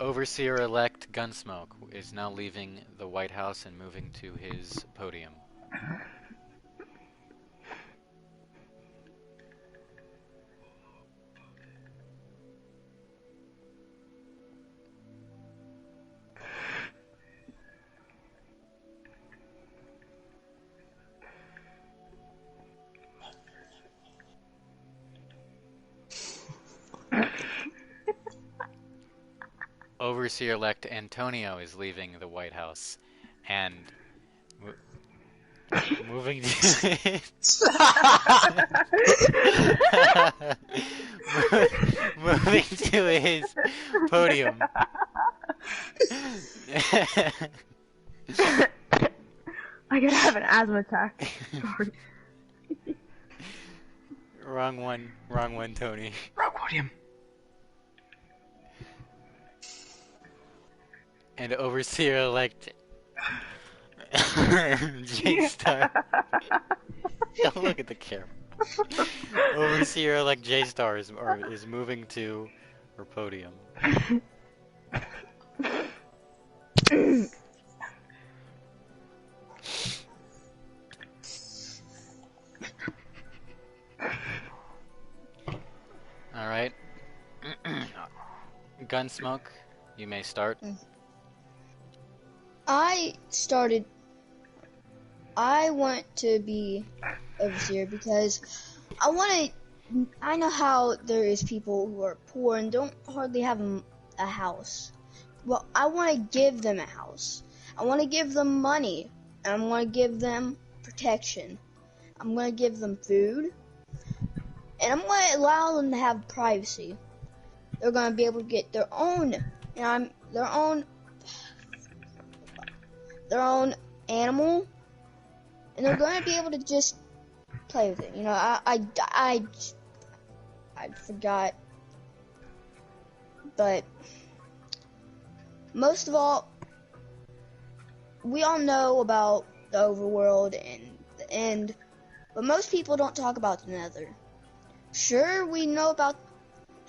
Overseer-elect Gunsmoke is now leaving the White House and moving to his podium. Overseer-elect Antonio is leaving the White House and mo moving to moving to his podium. I could have an asthma attack. Sorry. Wrong one, Tony. Wrong podium. And Overseer-elect J-Star. Look at the camera. Overseer-elect J-Star is moving to her podium. All right. Gunsmoke, you may start. I want to be overseer because I know how there is people who are poor and don't hardly have a house. Well, I want to give them a house. I want to give them money. And I want to give them protection. I'm going to give them food. And I'm going to allow them to have privacy. They're going to be able to get their own animal, and they're going to be able to just play with it. You know, I forgot, but most of all, we all know about the overworld and the end, but most people don't talk about the nether. Sure, we know about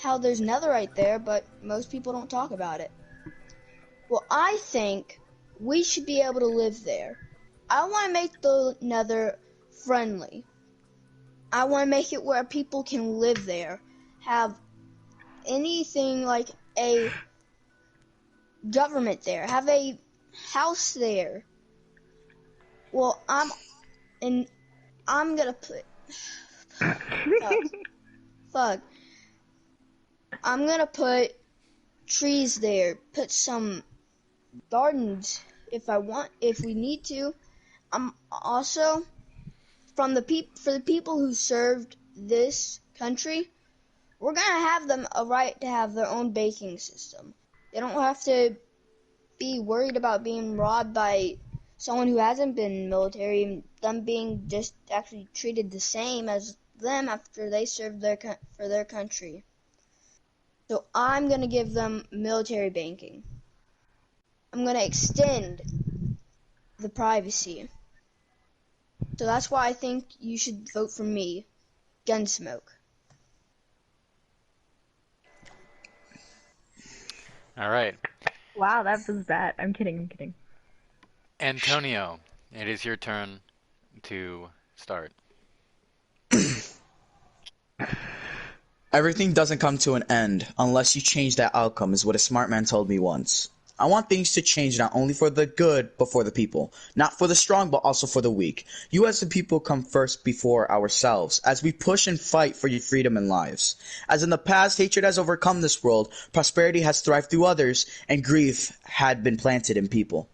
how there's netherite there, but most people don't talk about it. Well, I think we should be able to live there. I want to make the nether friendly. I want to make it where people can live there, have anything like a government there, have a house there. Well, I'm gonna put fuck. I'm gonna put trees there, put some gardens if we need to. I'm also for the people who served this country, we're gonna have them a right to have their own banking system. They don't have to be worried about being robbed by someone who hasn't been military and them being just actually treated the same as them after they served for their country. So I'm gonna give them military banking. I'm gonna extend the privacy. So that's why I think you should vote for me, Gunsmoke. All right. Wow, that was bad. I'm kidding. Antonio, it is your turn to start. Everything doesn't come to an end unless you change that outcome, is what a smart man told me once. I want things to change not only for the good, but for the people. Not for the strong, but also for the weak. You as the people come first before ourselves, as we push and fight for your freedom and lives. As in the past, hatred has overcome this world, prosperity has thrived through others, and grief had been planted in people.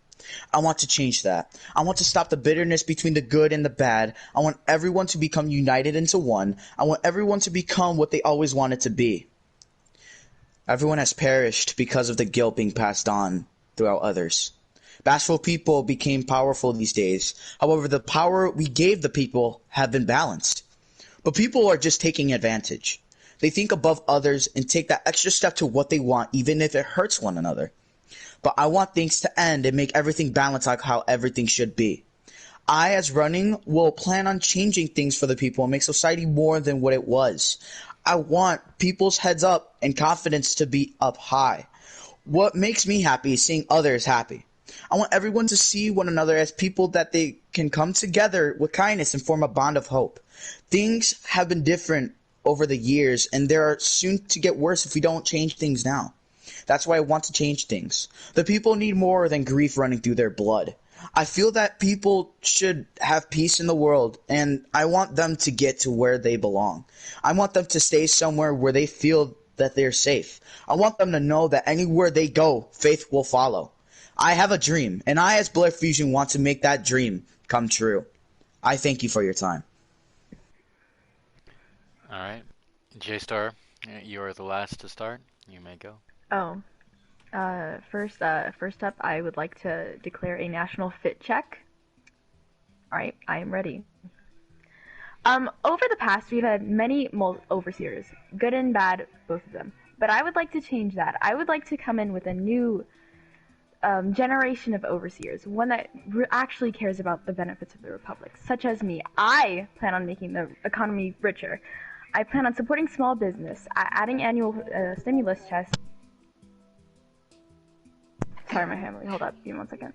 I want to change that. I want to stop the bitterness between the good and the bad. I want everyone to become united into one. I want everyone to become what they always wanted to be. Everyone has perished because of the guilt being passed on throughout others. Bashful people became powerful these days. However, the power we gave the people have been balanced. But people are just taking advantage. They think above others and take that extra step to what they want, even if it hurts one another. But I want things to end and make everything balance like how everything should be. I, as running, will plan on changing things for the people and make society more than what it was. I want people's heads up and confidence to be up high. what makes me happy is seeing others happy. I want everyone to see one another as people that they can come together with kindness and form a bond of hope. Things have been different over the years, and they are soon to get worse if we don't change things now. That's why I want to change things. The people need more than grief running through their blood. I feel that people should have peace in the world, and I want them to get to where they belong. I want them to stay somewhere where they feel that they're safe. I want them to know that anywhere they go, faith will follow. I have a dream, and I, as Blair Fusion, want to make that dream come true. I thank you for your time. All right. J-Star, you are the last to start. You may go. Oh. First up, I would like to declare a national fit check. Alright, I am ready. Over the past, we've had many overseers. Good and bad, both of them. But I would like to change that. I would like to come in with a new generation of overseers, one that actually cares about the benefits of the Republic, such as me. I plan on making the economy richer. I plan on supporting small business, adding annual stimulus checks. Sorry, my family. Hold up. Give me 1 second.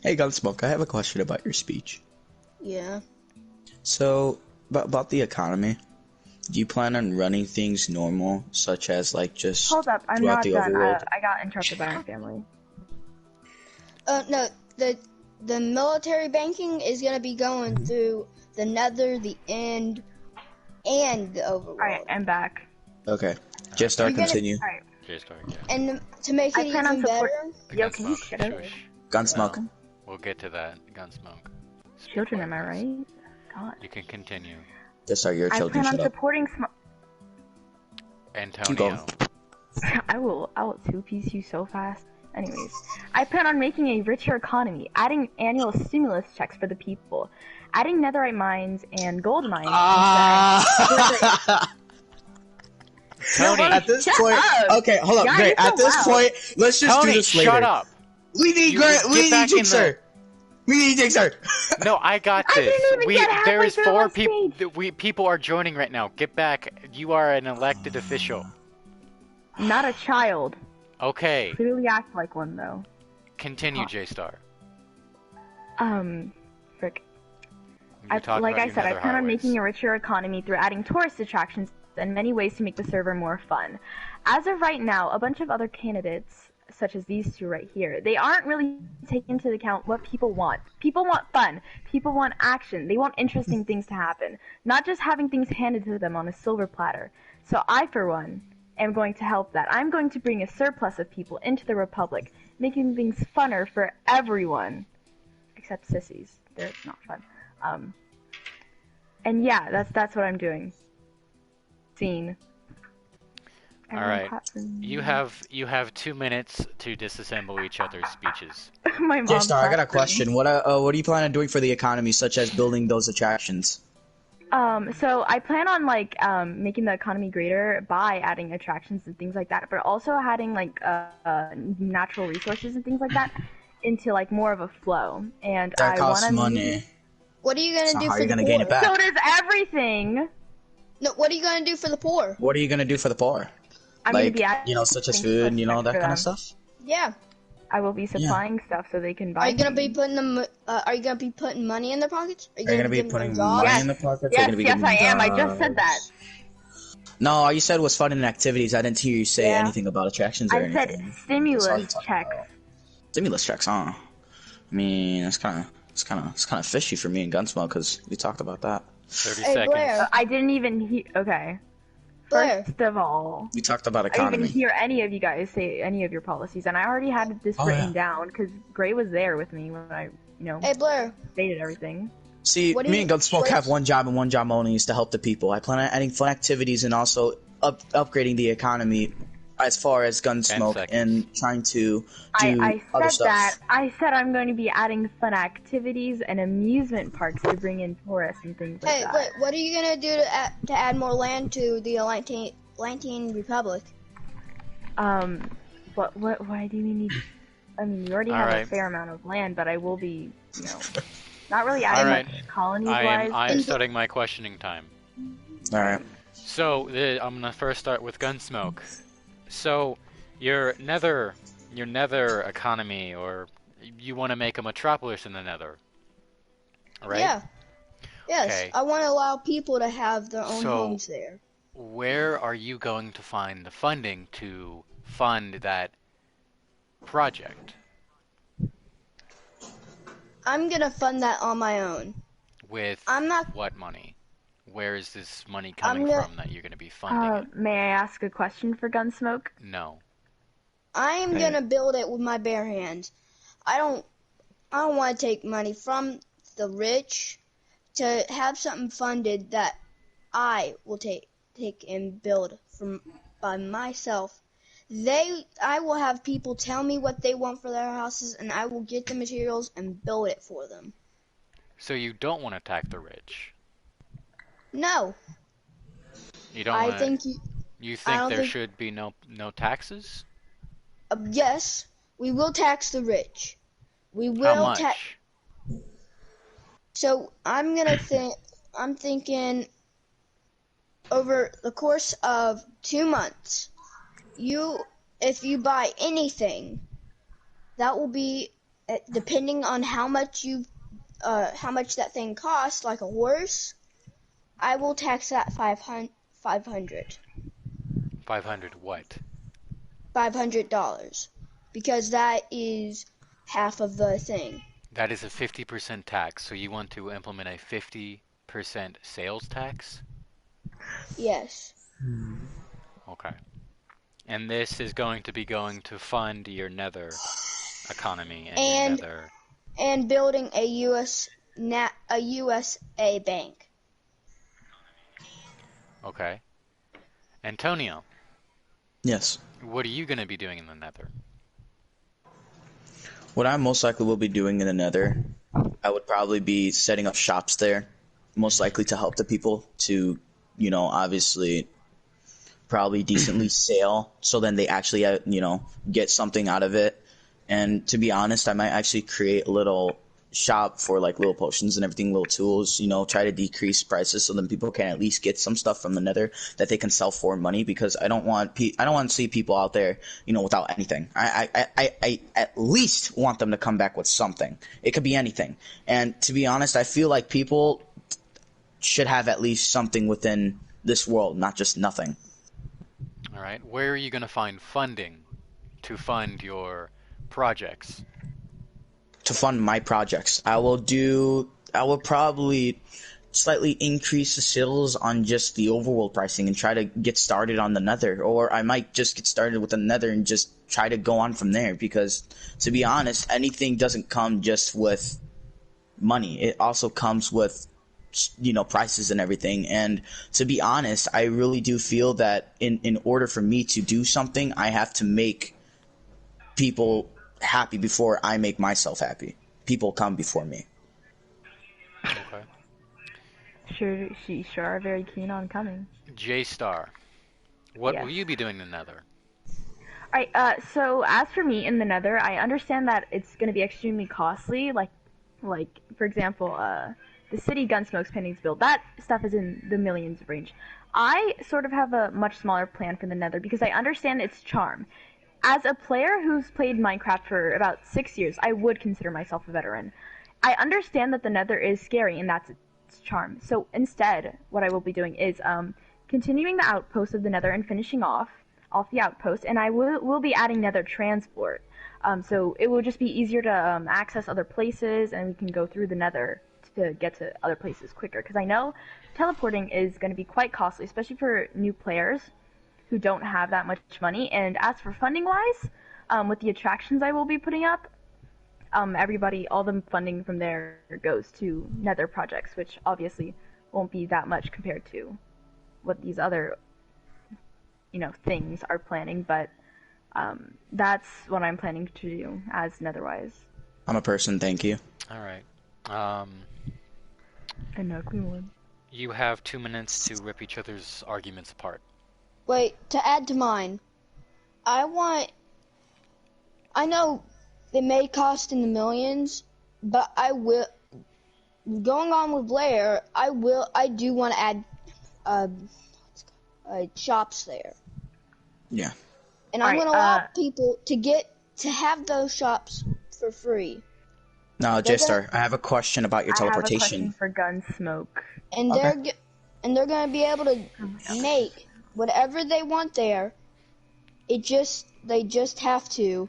Hey, Gunsmoke, I have a question about your speech. Yeah. So, about the economy, do you plan on running things normal, such as, like, just Hold up. I'm throughout not the done. overworld? I got interrupted by my family. No, the military banking is gonna be going through the Nether, the End, and the Overworld. Alright, I'm back. Okay, just start, You're gonna- continue. Alright. J-Star, yeah. And to make I it plan on even better, Yo, can you Gunsmoke, shut up? shush. Gunsmoke. We'll get to that. Gunsmoke. Children, am I right? God. You can continue. Just start your I children. plan on Shut up. supporting Keep going. Antonio. I will two-piece you so fast. Anyways, I plan on making a richer economy, adding annual stimulus checks for the people, adding netherite mines and gold mines. Tony, At this Shut point, up. okay, hold up, Yeah, great. you're At so this loud. point, let's just do Tony, this later. shut up. We need You Grant. get We need back in Jixer. We need Jixer. No, I got I this. didn't even get halfway There is through 4 my people. speech. People are joining right now. Get back. You are an elected official. Not a child. Okay. Clearly act like one though. Continue, J-Star. Frick. You're talking Like about I your said, I nether plan on highways. making a richer economy through adding tourist attractions and many ways to make the server more fun. As of right now, a bunch of other candidates, such as these two right here, they aren't really taking into account what people want. People want fun. People want action. They want interesting things to happen, not just having things handed to them on a silver platter. So I, for one, am going to help that. I'm going to bring a surplus of people into the Republic, making things funner for everyone. Except sissies. They're not fun. And yeah, that's what I'm doing. Scene. All right. You have 2 minutes to disassemble each other's speeches. My mom. Jixstar, I got a clapped for me. question. What do you plan on doing for the economy, such as building those attractions? So I plan on like making the economy greater by adding attractions and things like that, but also adding like natural resources and things like that into like more of a flow. And That I costs want to. money. what are you gonna So do how for are you the gonna poor? gain it back? So does everything. No, what are you gonna do for the poor? What are you gonna do for the poor? I'm gonna Like, be adding such as things food, for that them. kind of stuff. Yeah. I will be supplying stuff so they can buy. Are you gonna be things. putting them? Are you gonna be putting money in their pockets? Are you gonna be give them putting jobs? money in the pockets? Are you Yes, gonna be yes, giving I am. I just jobs? said that. No, all you said was fun and activities. I didn't hear you say Yeah. anything about attractions or I said anything. That's all you stimulus talked checks. about. Stimulus checks, huh? I mean, it's kind of fishy for me and Gunsmoke because we talked about that. 30 Hey, seconds. Blair. I didn't even hear. Okay. Blair. First of all, We talked about I didn't economy. even hear any of you guys say any of your policies, and I already had this Oh, written yeah. down because Gray was there with me when I, Hey, Blair. stated everything. See, What do me you- and Gunsmoke what have is- one job and one job only is to help the people. I plan on adding fun activities and also upgrading the economy as far as Gunsmoke seconds. and trying to do I other said stuff. that. I said I'm going to be adding fun activities and amusement parks to bring in tourists and things like Hey, that. wait. What are you gonna do to add more land to the Lantean Republic? Why do you need? I mean, you already All have a right. fair amount of land, but I will be, Not really All adding right. much colonies-wise, I'm but starting my questioning time. All right. So I'm gonna first start with Gunsmoke. So your nether economy, or you want to make a metropolis in the nether, right? Yeah. Yes. Okay. I want to allow people to have their own So homes there. where are you going to find the funding to fund that project? I'm gonna fund that on my own. With I'm not. what money? Where is this money coming I'm gonna. from that you're going to be funding it? may I ask a question for Gunsmoke? No. I am Hey. gonna build it with my bare hands. I don't. I don't want to take money from the rich to have something funded that I will take and build from by myself. I will have people tell me what they want for their houses, and I will get the materials and build it for them. So you don't want to attack the rich. No, You don't I want to. think you. You I think don't there think. should be no taxes? Yes, we will tax the rich. We How will tax. much? So I'm gonna think. I'm thinking over the course of 2 months. If you buy anything, that will be depending on how much how much that thing costs, like a horse. I will tax that 500. 500 what? $500 because that is half of the thing. That is a 50% tax. So you want to implement a 50% sales tax? Yes. Okay. And this is going to be going to fund your nether economy and your And nether. building a USA bank. Okay. Antonio, Yes. what are you going to be doing in the nether? What I most likely will be doing in the nether, I would probably be setting up shops there, most likely to help the people to, obviously probably decently sell, so then they actually, get something out of it. And to be honest, I might actually create a little shop for like little potions and everything, little tools, try to decrease prices so then people can at least get some stuff from the nether that they can sell for money, because I don't want to see people out there, without anything. I at least want them to come back with something. It could be anything. And to be honest, I feel like people should have at least something within this world, not just nothing. All right. Where are you going to find funding to fund your projects? To fund my projects, I will probably slightly increase the sales on just the overworld pricing and try to get started on the nether, or I might just get started with the nether and just try to go on from there, because to be honest, anything doesn't come just with money. It also comes with prices and everything. And to be honest, I really do feel that in order for me to do something, I have to make people happy before I make myself happy. People come before me. Okay. She sure are very keen on coming. J Star, what will Yes. you be doing in the nether? Alright, so as for me in the nether, I understand that it's going to be extremely costly, like, for example, the city Gunsmoke's pending to build. That stuff is in the millions of range. I sort of have a much smaller plan for the nether because I understand its charm. As a player who's played Minecraft for about 6 years, I would consider myself a veteran. I understand that the nether is scary and that's its charm. So instead, what I will be doing is continuing the outpost of the nether and finishing off the outpost, and I will be adding nether transport. So it will just be easier to access other places, and we can go through the nether to get to other places quicker. Because I know teleporting is going to be quite costly, especially for new players who don't have that much money. And as for funding wise, with the attractions I will be putting up, all the funding from there goes to nether projects, which obviously won't be that much compared to what these other, things are planning. But that's what I'm planning to do as netherwise. I'm a person, thank you. All right. Um, And no Cleveland. you have 2 minutes to rip each other's arguments apart. Wait, to add to mine, I know it may cost in the millions, but going on with Blair, I do want to add uh, shops there, Yeah. and I'm Alright, gonna allow people to have those shops for free. Now, They're gonna, J-Star, I have a question about your I have a question teleportation. for Gunsmoke. and Okay. they're gonna be able to make whatever they want there. They just have to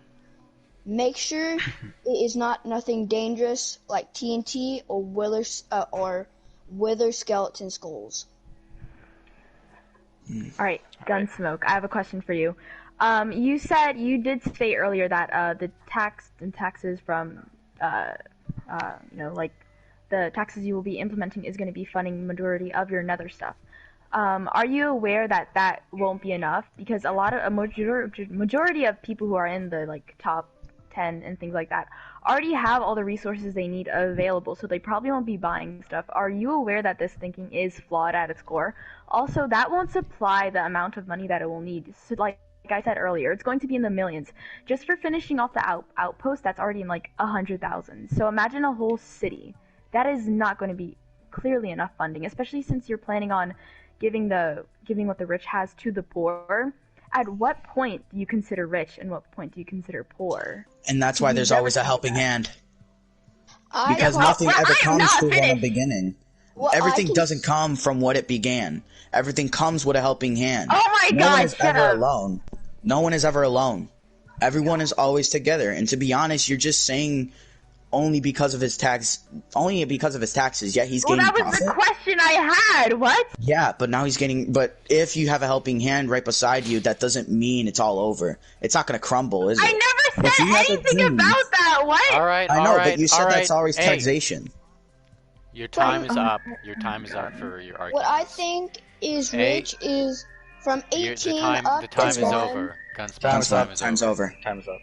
make sure it is nothing dangerous like TNT or wither skeleton skulls. Alright, Gunsmoke, I have a question for you. You did state earlier that the taxes from like the taxes you will be implementing is going to be funding the majority of your nether stuff. Are you aware that that won't be enough? Because a majority of people who are in the like top 10 and things like that already have all the resources they need available, so they probably won't be buying stuff. Are you aware that this thinking is flawed at its core? Also, that won't supply the amount of money that it will need. So, like I said earlier, it's going to be in the millions. Just for finishing off the outpost, that's already in like 100,000. So imagine a whole city. That is not going to be clearly enough funding, especially since you're planning on giving what the rich has to the poor. At what point do you consider rich and what point do you consider poor? And that's why there's always a helping hand. Because I nothing Well, ever I am comes not from the finished. beginning. Well, Everything doesn't come from what it began. Everything comes with a helping hand. Oh my No one God, is shut ever up. alone. No one is ever alone. Everyone is always together. And to be honest, you're just saying only because of his taxes. Yeah, he's Well, gaining that was the profit. question I had. What? Yeah, but now he's getting. But if you have a helping hand right beside you, that doesn't mean it's all over. It's not going to crumble, is it? I never If said you have a anything dream- about that. What? All right, I all know, right, but you said all that's right. always Hey, taxation. your time is Oh, up. Your time is up for your arguments. What I think is Hey, rich is from 18 the up time to is 1. over. Gunsmoke, Time's time up. is Time's over. over. Time's up.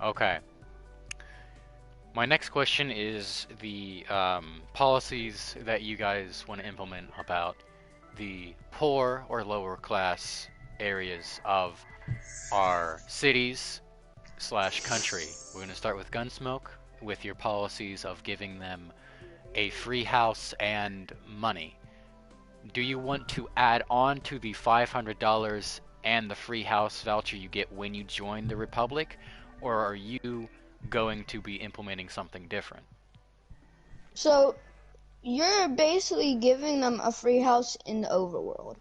Okay. My next question is the policies that you guys want to implement about the poor or lower class areas of our cities slash country. We're going to start with Gunsmoke with your policies of giving them a free house and money. Do you want to add on to the $500 and the free house voucher you get when you join the Republic, or are you going to be implementing something different? So you're basically giving them a free house in the overworld.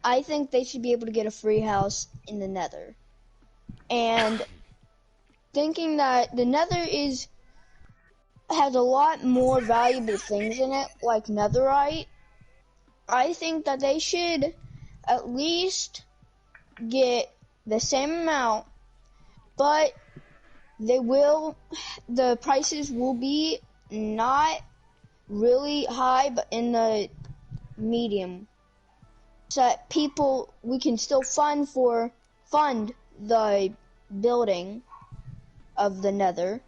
I think they should be able to get a free house in the nether. And thinking that the nether has a lot more valuable things in it, like netherite, I think that they should at least get the same amount, but the prices will be not really high, but in the medium, so that we can still fund the building of the nether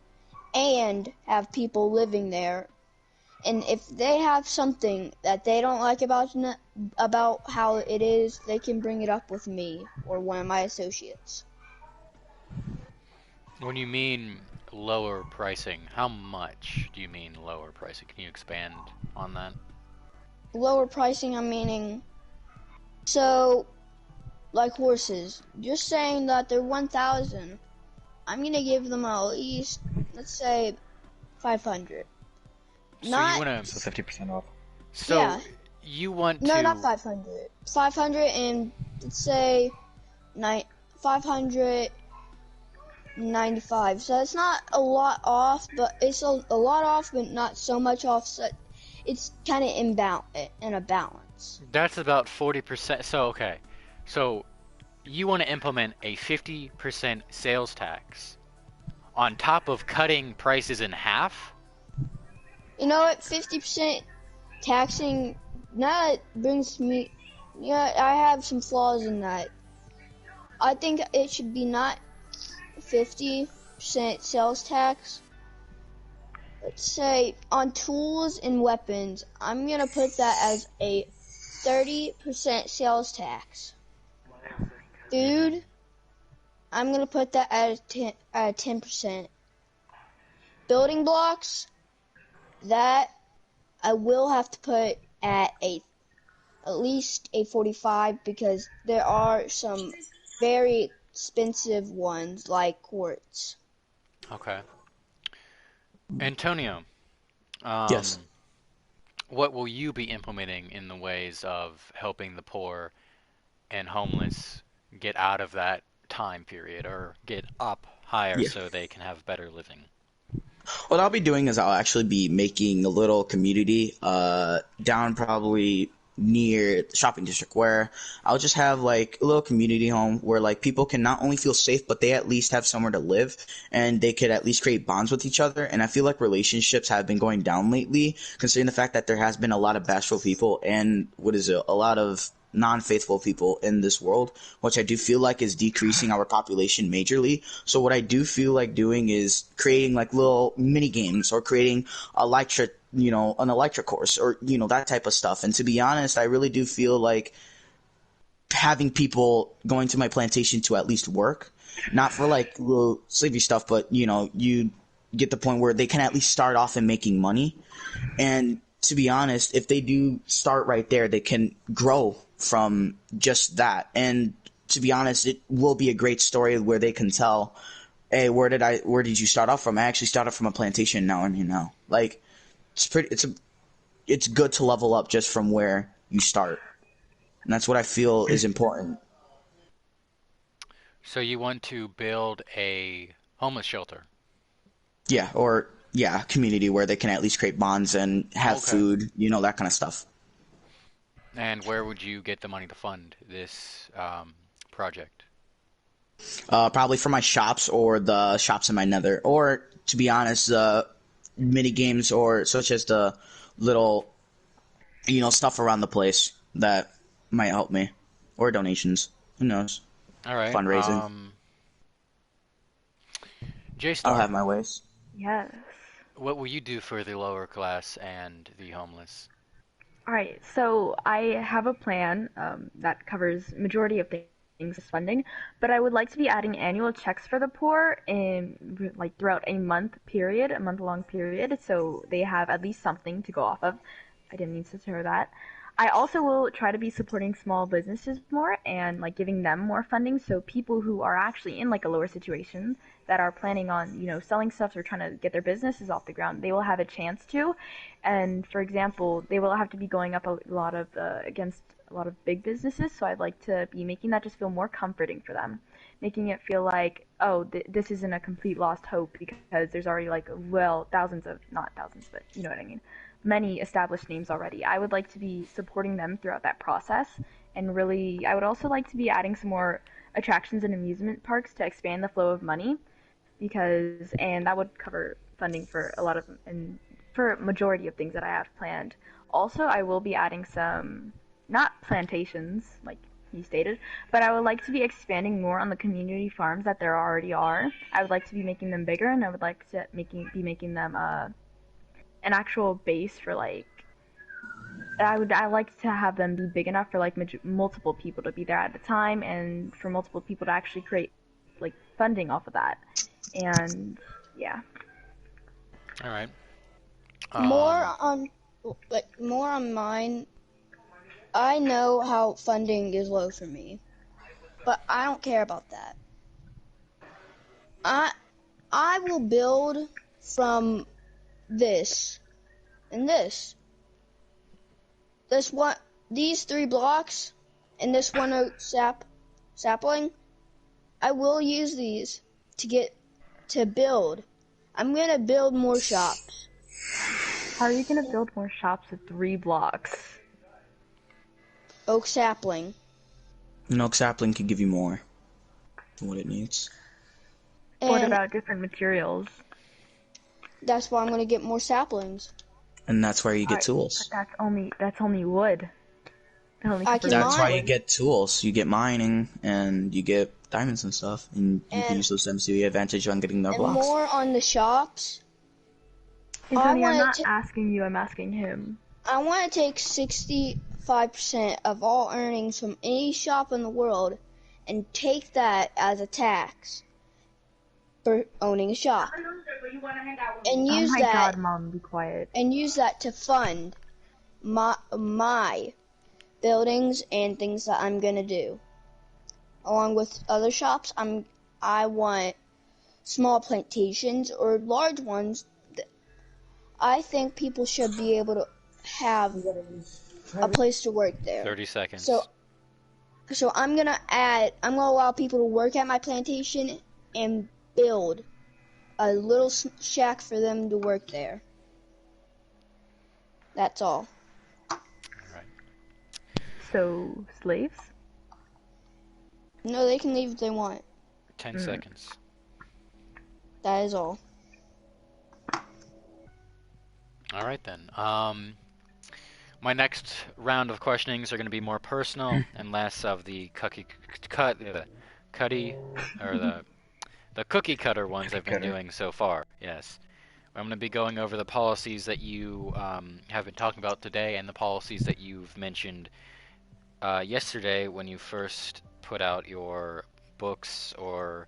and have people living there. And if they have something that they don't like about how it is, they can bring it up with me or one of my associates. When you mean lower pricing, how much do you mean lower pricing? Can you expand on that? Lower pricing, I'm meaning, so, like horses, just saying that they're 1,000, I'm gonna give them at least, let's say, 500. So Not, you want to. So 50% off. So yeah. you want No, to. not 500. 500 and, let's say, 595. So it's not a lot off, but it's a lot off, but not so much off. So it's kind of in a balance. That's about 40%. So, okay. So you want to implement a 50% sales tax on top of cutting prices in half? You know what? 50% taxing, that brings me, yeah, I have some flaws in that. I think it should be not 50% sales tax. Let's say on tools and weapons, I'm going to put that as a 30% sales tax. Food, I'm going to put that at 10%. Building blocks, That I will have to put at least a 45 because there are some very expensive ones like quartz. Okay. Antonio, Yes. um, what will you be implementing in the ways of helping the poor and homeless get out of that time period or get up higher Yeah. so they can have better living? What I'll be doing is I'll actually be making a little community down probably near the shopping district where I'll just have like a little community home where like people can not only feel safe but they at least have somewhere to live and they could at least create bonds with each other. And I feel like relationships have been going down lately considering the fact that there has been a lot of bashful people and what is it, a lot of non-faithful people in this world, which I do feel like is decreasing our population majorly. So what I do feel like doing is creating like little mini games or creating an electric course or, that type of stuff. And to be honest, I really do feel like having people going to my plantation to at least work, not for like little slavery stuff, but, you get the point where they can at least start off in making money. And to be honest, if they do start right there, they can grow from just that. And to be honest, it will be a great story where they can tell, hey, where did you start off from? I actually started from a plantation. Now I'm here now. Like, it's good to level up just from where you start. And that's what I feel is important. So you want to build a homeless shelter? Yeah, or yeah, community where they can at least create bonds and have Okay. food, that kind of stuff. And where would you get the money to fund this project? Probably for my shops or the shops in my nether, or to be honest, mini games or such as the little, stuff around the place that might help me, or donations. Who knows? All right. Fundraising. I'll J-Star, have my ways. Yes. what will you do for the lower class and the homeless? All right, so I have a plan that covers majority of things as funding, but I would like to be adding annual checks for the poor in like throughout a month-long period, so they have at least something to go off of. I didn't mean to share that. I also will try to be supporting small businesses more and like giving them more funding, so people who are actually in like a lower situation that are planning on, selling stuff or trying to get their businesses off the ground, they will have a chance to. And for example, they will have to be going up a lot of against a lot of big businesses, so I'd like to be making that just feel more comforting for them, making it feel like, oh, this isn't a complete lost hope because there's already like, well, thousands of, not thousands, but you know what I mean, many established names already. I would like to be supporting them throughout that process, and really, I would also like to be adding some more attractions and amusement parks to expand the flow of money, and that would cover funding for a lot of, and for majority of things that I have planned. Also, I will be adding some, not plantations, like you stated, but I would like to be expanding more on the community farms that there already are. I would like to be making them bigger, and I would like to be making them an actual base for like I like to have them be big enough for like multiple people to be there at a time, and for multiple people to actually create like funding off of that. And yeah. All right. More Um, on more on mine. I know how funding is low for me, but I don't care about that. I I will build from this and this. This one, these 3 blocks, and this one oak sapling. I will use these to build. I'm gonna build more shops. How are you gonna build more shops with 3 blocks? Oak sapling. An oak sapling could give you more than what it needs. What And about different materials? that's why I'm gonna get more saplings. And that's where you get Alright, but tools. that's only wood. That only I covers can That's why you mine. get tools. You get mining and you get diamonds and stuff, and you can And use those gems to your advantage on getting their and blocks. more on the shops. I Anthony, I'm want not to asking you, I'm asking him. I want to take 65% of all earnings from any shop in the world and take that as a tax. for owning a shop, and Oh use my that god, Mom, be quiet. to fund my buildings and things that I'm gonna do. Along with other shops, I want small plantations or large ones. I think people should be able to have a place to work there. 30 seconds. So I'm gonna allow people to work at my plantation and build a little shack for them to work there. That's all. Alright. So, slaves? No, they can leave if they want. 10 seconds. That is all. Alright then. My next round of questionings are going to be more personal and less of the cookie cutter ones I've been doing so far. Yes. I'm going to be going over the policies that you have been talking about today and the policies that you've mentioned yesterday when you first put out your books or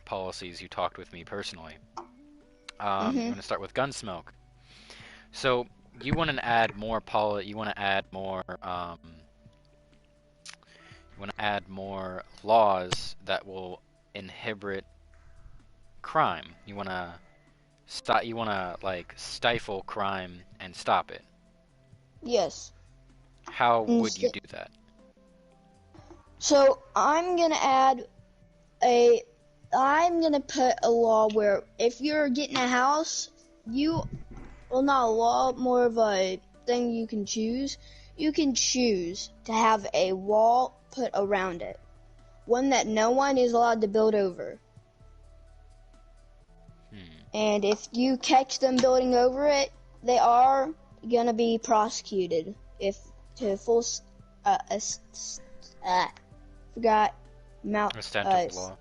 policies you talked with me personally. I'm going to start with Gunsmoke. So you want to add more laws that will inhibit crime. You want to stifle crime and stop it. Yes. How would you do that? So I'm gonna put a law where if you're getting a house, not a law, more of a thing you can choose. You can choose to have a wall put around it. One that no one is allowed to build over. And if you catch them building over it, they are gonna be prosecuted. A statute of law.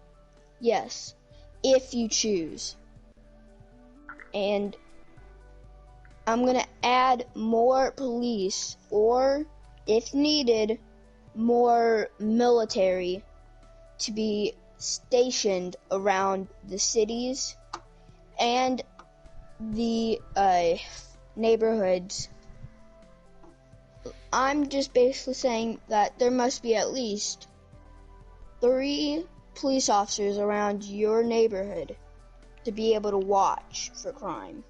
Yes, if you choose. And I'm gonna add more police, or if needed, more military to be stationed around the cities and the neighborhoods. I'm just basically saying that there must be at least 3 police officers around your neighborhood to be able to watch for crime.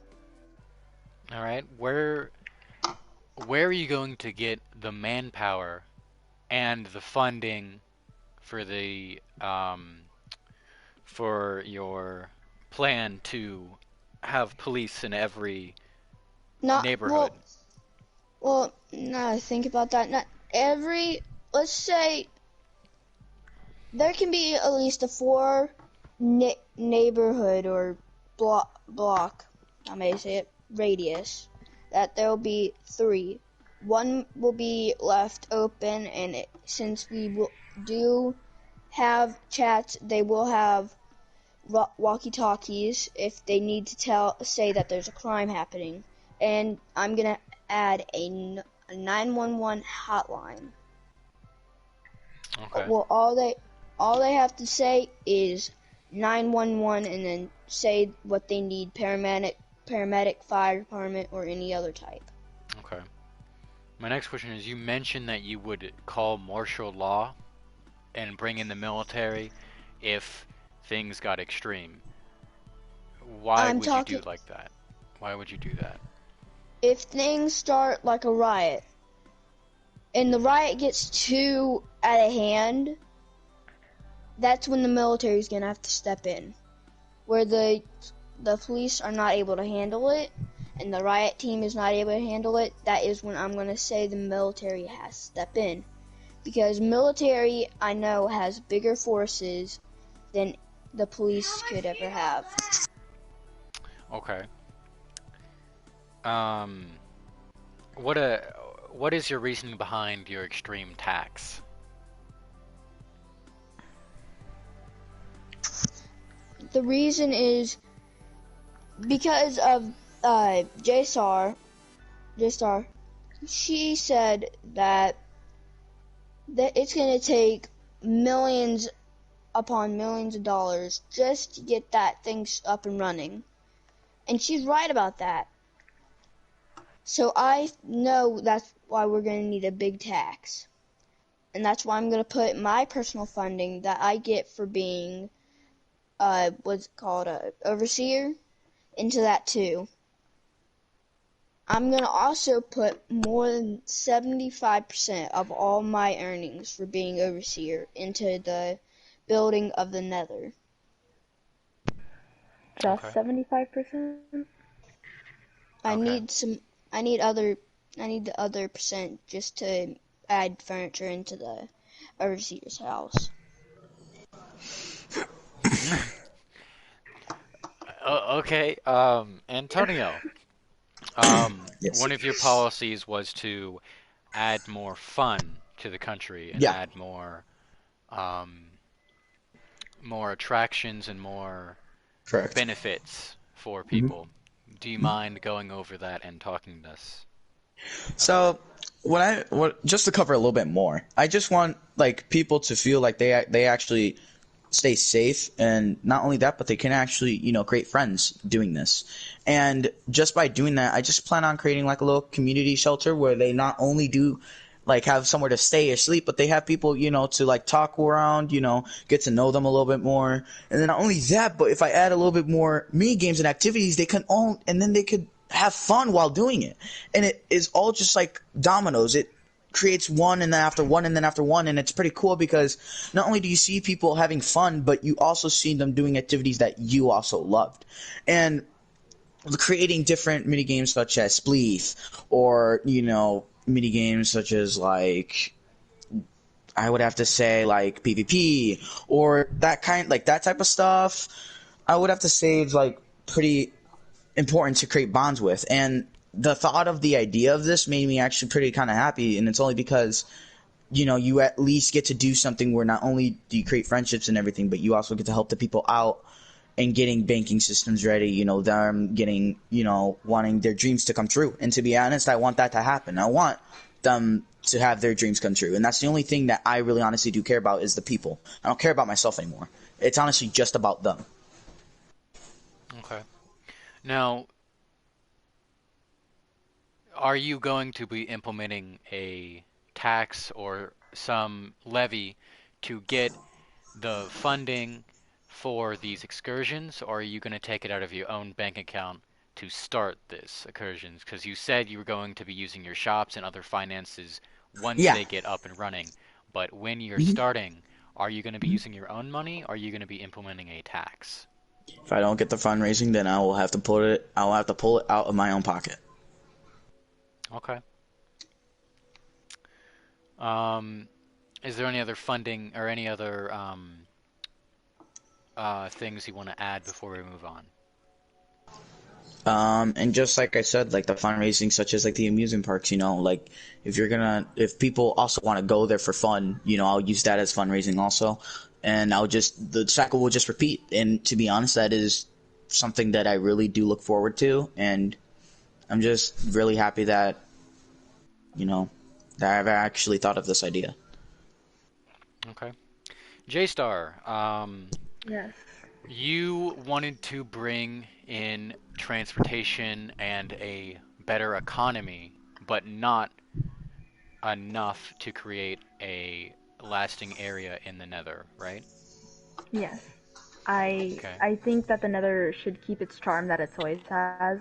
All right, where are you going to get the manpower and the funding for the for your plan to have police in every neighborhood? Well, now I think about that. Not every. Let's say there can be at least a 4 neighborhood or block. I may say it radius. That there will be 3. One will be left open, and since we do have chats, they will have walkie-talkies if they need to say that there's a crime happening. And I'm gonna add a 911 hotline. Okay. Well, all they have to say is 911 and then say what they need: paramedic, fire department, or any other type. Okay. My next question is, you mentioned that you would call martial law and bring in the military if things got extreme. Why would you do like that? Why would you do that? If things start like a riot, and the riot gets too out of hand, that's when the military is gonna have to step in. Where the police are not able to handle it, and the riot team is not able to handle it, that is when I'm gonna say the military has to step in. Because military, I know, has bigger forces than the police could ever have. Okay. What is your reasoning behind your extreme tax? The reason is because of J-Star. She said that it's gonna take millions upon millions of dollars just to get that thing up and running. And she's right about that. So I know that's why we're going to need a big tax. And that's why I'm going to put my personal funding that I get for being, what's it called, overseer, into that too. I'm going to also put more than 75% of all my earnings for being overseer into the building of the Nether. Just Okay. 75%? I Okay. need some. I need other. I need the other percent just to add furniture into the overseer's house. Okay. Antonio. Yes. One of your policies was to add more fun to the country and Yeah. add um, more attractions and more Correct. benefits for Mhm. people. Do you mind going over that and talking to us about it? So what just to cover a little bit more, I just want like people to feel like they actually stay safe, and not only that, but they can actually create friends doing this. And just by doing that, I just plan on creating like a little community shelter where they not only do like have somewhere to stay or sleep, but they have people to like talk around, get to know them a little bit more. And then not only that, but if I add a little bit more mini games and activities, they can own, and then they could have fun while doing it. And it is all just like dominoes. It creates one and then after one and then after one, and it's pretty cool because not only do you see people having fun, but you also see them doing activities that you also loved. And creating different mini games such as Spleef, or mini games such as like I would have to say like PvP, or that type of stuff. I would have to say it's like pretty important to create bonds with. And the thought of the idea of this made me actually pretty kind of happy, and it's only because you at least get to do something where not only do you create friendships and everything, but you also get to help the people out and getting banking systems ready, them getting, wanting their dreams to come true. And to be honest, I want that to happen. I want them to have their dreams come true. And that's the only thing that I really honestly do care about is the people. I don't care about myself anymore. It's honestly just about them. Okay. Now, are you going to be implementing a tax or some levy to get the funding for these excursions, or are you going to take it out of your own bank account to start this excursions? Because you said you were going to be using your shops and other finances once Yeah. they get up and running. But when you're Mhm. starting, are you going to be using your own money, or are you going to be implementing a tax? If I don't get the fundraising, then I will have to pull it out of my own pocket. Okay. Um, is there any other funding or any other things you want to add before we move on? And just like I said, like the fundraising, such as like the amusement parks, like if people also want to go there for fun, I'll use that as fundraising also. And the cycle will just repeat. And to be honest, that is something that I really do look forward to. And I'm just really happy you know, that I've actually thought of this idea. Okay. J-Star, Yes. you wanted to bring in transportation and a better economy, but not enough to create a lasting area in the Nether, right? Yes. I Okay. I think that the Nether should keep its charm that it's always has.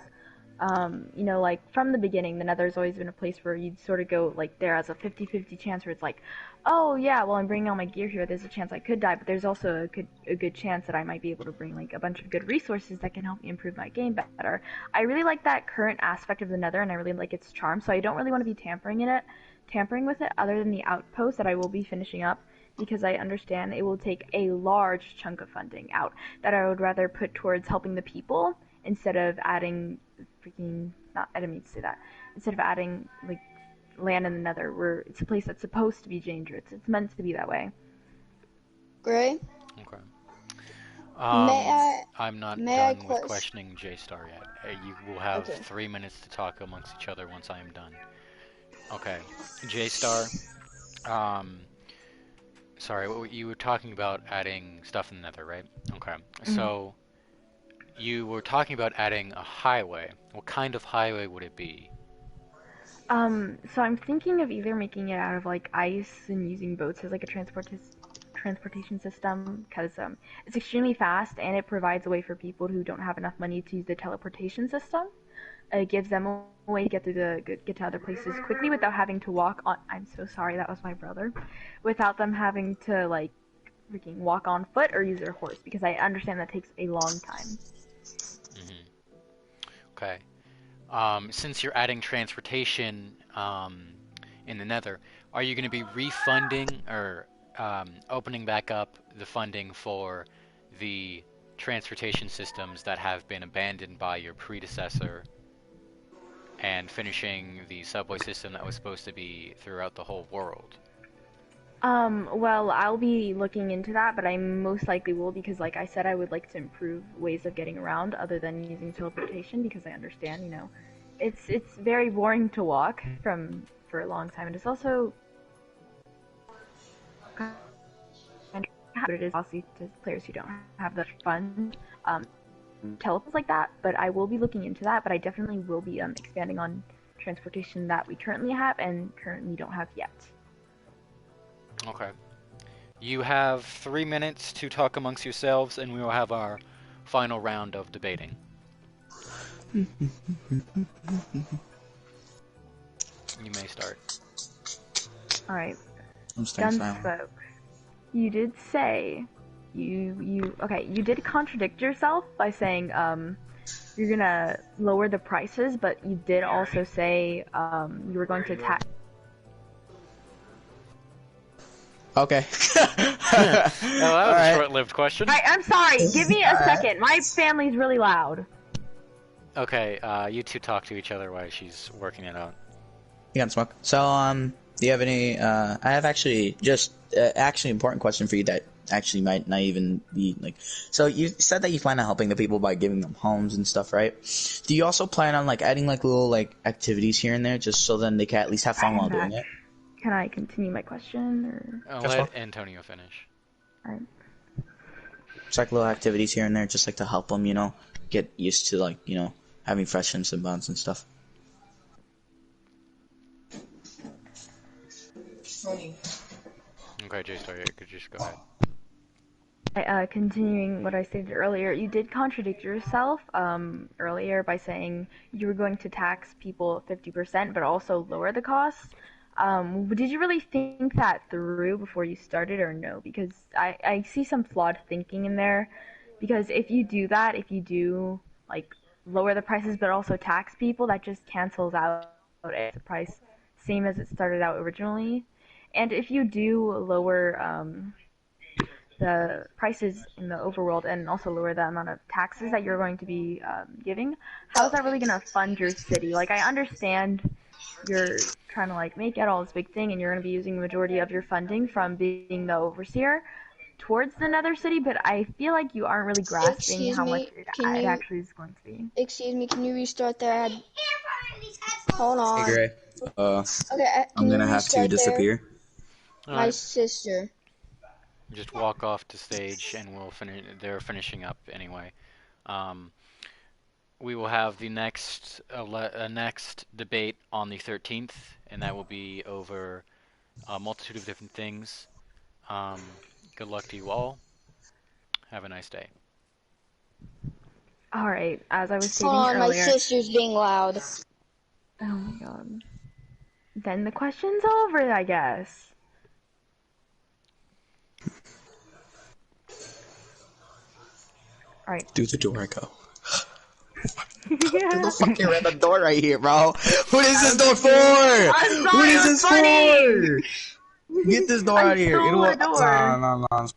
Like from the beginning, the Nether's always been a place where you'd sort of go like there as a 50-50 chance where it's like, oh yeah, well I'm bringing all my gear here. There's a chance I could die, but there's also a good chance that I might be able to bring like a bunch of good resources that can help me improve my game better. I really like that current aspect of the Nether, and I really like its charm. So I don't really want to be tampering with it, other than the outpost that I will be finishing up, because I understand it will take a large chunk of funding out that I would rather put towards helping the people instead of adding freaking not I didn't mean to say that. Instead of adding like land in the Nether, where it's a place that's supposed to be dangerous. It's meant to be that way. Gray, Okay. may I I'm not may I done with question? questioning J-Star yet. You will have Okay. 3 minutes to talk amongst each other once I am done. Okay. J-Star, um, sorry, you were talking about adding stuff in the Nether, right? Okay. Mhm. So you were talking about adding a highway. What kind of highway would it be? So I'm thinking of either making it out of like ice and using boats as like a transportation system because it's extremely fast and it provides a way for people who don't have enough money to use the teleportation system. It gives them a way to get to other places quickly without having to walk on. I'm so sorry, that was my brother. Without them having to like freaking walk on foot or use their horse because I understand that takes a long time. Hmm. Okay. Since you're adding transportation in the Nether, are you going to be refunding or opening back up the funding for the transportation systems that have been abandoned by your predecessor and finishing the subway system that was supposed to be throughout the whole world? Well, I'll be looking into that, but I most likely will because, like I said, I would like to improve ways of getting around other than using teleportation because I understand, it's very boring to walk for a long time, and it's also kind of what it is also to players who don't have the fun teleports like that. But I will be looking into that, but I definitely will be expanding on transportation that we currently have and currently don't have yet. Okay. You have 3 minutes to talk amongst yourselves, and we will have our final round of debating. You may start. Alright. I'm staying silent. Gunsmoke. You did say you did contradict yourself by saying you're gonna lower the prices, but you did also say you were going to tax. Okay. That was a short-lived question. I'm sorry. Give me a second. My family's really loud. Okay, you two talk to each other while she's working it out. You got smoke. So, do you have any? I have actually just actually important question for you that actually might not even be like. So you said that you plan on helping the people by giving them homes and stuff, right? Do you also plan on like adding like little like activities here and there just so then they can at least have fun while doing it? Can I continue my question or? Let Antonio finish. Alright. It's like little activities here and there, just like to help them, get used to like having friendships and bonds and stuff. Okay, J-Star, you could just go ahead. Continuing what I stated earlier, you did contradict yourself earlier by saying you were going to tax people 50%, but also lower the costs. Did you really think that through before you started, or no? Because I see some flawed thinking in there. Because if you do that, if you do like lower the prices but also tax people, that just cancels out the price same as it started out originally. And if you do lower the prices in the overworld and also lower the amount of taxes that you're going to be giving, how is that really going to fund your city? Like, I understand you're trying to like make it all this big thing and you're going to be using the majority of your funding from being the overseer towards the nether city, but I feel like you aren't really grasping how much it actually is going to be. Excuse me, can you restart that? Hold on. Hey, Gray. Okay, I'm gonna have to disappear. My sister. Just walk off the stage, and we'll finish. They're finishing up anyway. We will have the next next debate on the 13th, and that will be over a multitude of different things. Good luck to you all. Have a nice day. Alright, as I was stating Hold on, earlier. my sister's being loud. Oh my god. Then the question's over, I guess. Alright. Through the door I go. There's no fucking random door right here, bro. What is this door for? I'm sorry, What is this funny. for? Get this door out of here. Stole the door. No.